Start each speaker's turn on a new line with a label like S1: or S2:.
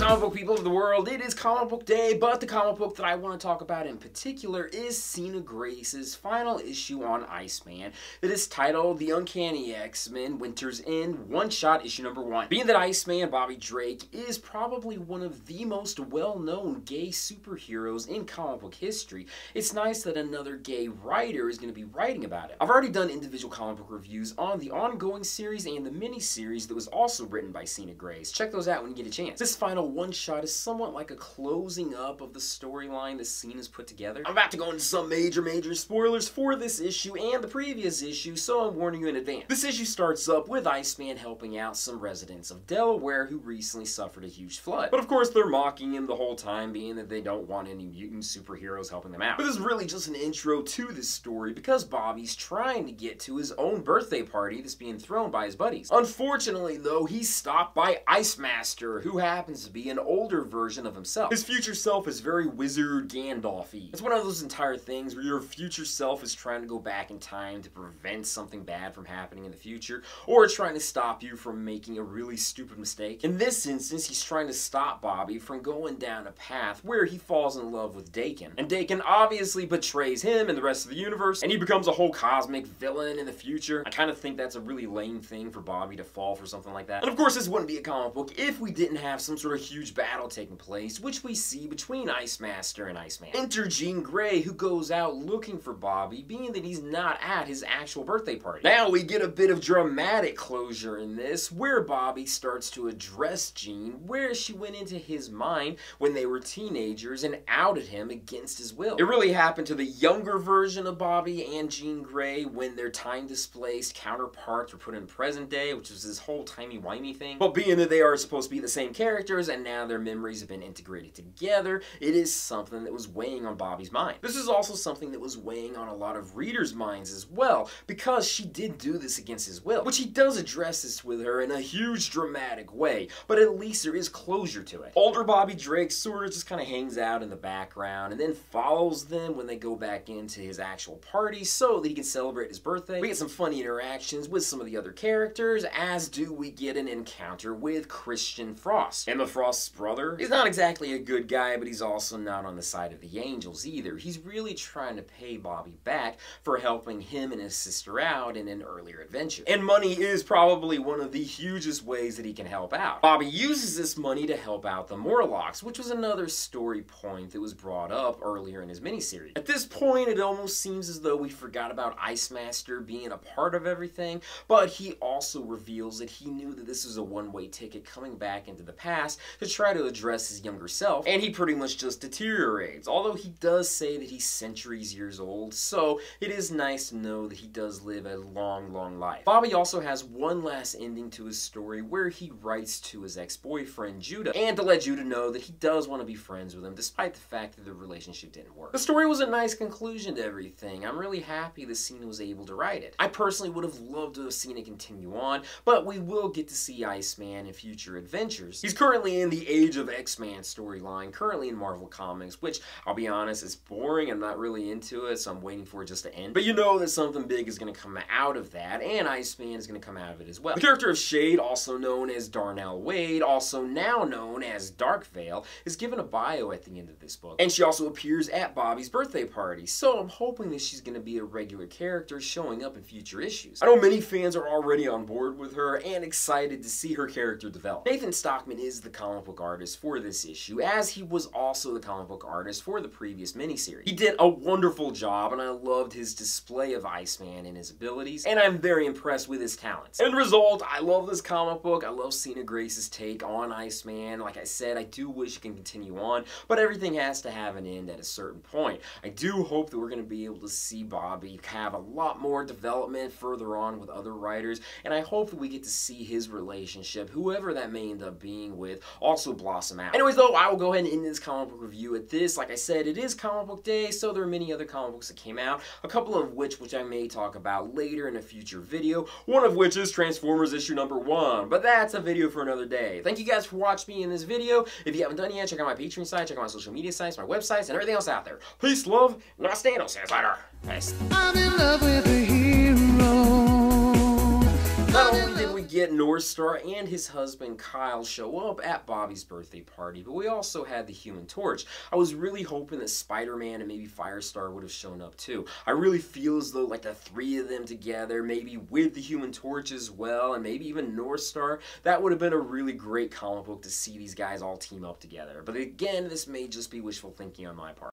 S1: Comic book people of the world, it is comic book day, but the comic book that I want to talk about in particular is Sina Grace's final issue on Iceman that is titled The Uncanny X-Men Winter's End One-Shot Issue Number 1. Being that Iceman, Bobby Drake, is probably one of the most well-known gay superheroes in comic book history, it's nice that another gay writer is going to be writing about it. I've already done individual comic book reviews on the ongoing series and the mini-series that was also written by Sina Grace. Check those out when you get a chance. This final one-shot is somewhat like a closing up of the storyline that Sina's put together. I'm about to go into some major spoilers for this issue and the previous issue, so I'm warning you in advance. This issue starts up with Iceman helping out some residents of Delaware who recently suffered a huge flood. But of course they're mocking him the whole time, being that they don't want any mutant superheroes helping them out. But this is really just an intro to this story because Bobby's trying to get to his own birthday party that's being thrown by his buddies. Unfortunately though, he's stopped by Icemaster, who happens to be an older version of himself. His future self is very Wizard Gandalf-y. It's one of those entire things where your future self is trying to go back in time to prevent something bad from happening in the future, or trying to stop you from making a really stupid mistake. In this instance, he's trying to stop Bobby from going down a path where he falls in love with Dakin. And Dakin obviously betrays him and the rest of the universe, and he becomes a whole cosmic villain in the future. I kind of think that's a really lame thing for Bobby to fall for something like that. And of course, this wouldn't be a comic book if we didn't have some sort of huge battle taking place, which we see between Icemaster and Iceman. Enter Jean Grey, who goes out looking for Bobby, being that he's not at his actual birthday party. Now we get a bit of dramatic closure in this, where Bobby starts to address Jean where she went into his mind when they were teenagers and outed him against his will. It really happened to the younger version of Bobby and Jean Grey when their time-displaced counterparts were put in present day, which was this whole timey-wimey thing. But being that they are supposed to be the same characters and now their memories have been integrated together, it is something that was weighing on Bobby's mind. This is also something that was weighing on a lot of readers' minds as well, because she did do this against his will, which he does address this with her in a huge dramatic way, but at least there is closure to it. Older Bobby Drake sort of just kind of hangs out in the background and then follows them when they go back into his actual party so that he can celebrate his birthday. We get some funny interactions with some of the other characters, as do we get an encounter with Christian Frost. And the Frost's brother is not exactly a good guy, but he's also not on the side of the angels either. He's really trying to pay Bobby back for helping him and his sister out in an earlier adventure. And money is probably one of the hugest ways that he can help out. Bobby uses this money to help out the Morlocks, which was another story point that was brought up earlier in his miniseries. At this point, it almost seems as though we forgot about Icemaster being a part of everything, but he also reveals that he knew that this was a one-way ticket coming back into the past to try to address his younger self, and he pretty much just deteriorates, although he does say that he's centuries years old, so it is nice to know that he does live a long life. Bobby also has one last ending to his story where he writes to his ex-boyfriend Judah, and to let Judah know that he does want to be friends with him despite the fact that the relationship didn't work. The story was a nice conclusion to everything. I'm really happy that Sina was able to write it. I personally would have loved to have seen it continue on, but we will get to see Iceman in future adventures. He's currently in the Age of X-Man storyline, currently in Marvel Comics, which, I'll be honest, is boring. I'm not really into it, so I'm waiting for it just to end. But you know that something big is going to come out of that, and Iceman is going to come out of it as well. The character of Shade, also known as Darnell Wade, also now known as Darkveil, is given a bio at the end of this book, and she also appears at Bobby's birthday party, so I'm hoping that she's going to be a regular character showing up in future issues. I know many fans are already on board with her and excited to see her character develop. Nathan Stockman is the comic book artist for this issue, as he was also the comic book artist for the previous miniseries. He did a wonderful job, and I loved his display of Iceman and his abilities, and I'm very impressed with his talents. End result, I love this comic book. I love Sina Grace's take on Iceman. Like I said, I do wish it can continue on, but everything has to have an end at a certain point. I do hope that we're going to be able to see Bobby have a lot more development further on with other writers, and I hope that we get to see his relationship, whoever that may end up being with, also blossom out. Anyways though, I will go ahead and end this comic book review at this. Like I said, it is comic book day, so there are many other comic books that came out, a couple of which I may talk about later in a future video, one of which is Transformers issue number 1, but that's a video for another day. Thank you guys for watching me in this video. If you haven't done it yet, check out my Patreon site, check out my social media sites, my websites, and everything else out there. Peace, love, namaste, and I'll see you later. Peace. I'm in love with a hero. Not only did we get get North Star and his husband Kyle show up at Bobby's birthday party, but we also had the Human Torch. I was really hoping that Spider-Man and maybe Firestar would have shown up too. I really feel as though like the three of them together, maybe with the Human Torch as well, and maybe even North Star, that would have been a really great comic book to see these guys all team up together. But again, this may just be wishful thinking on my part.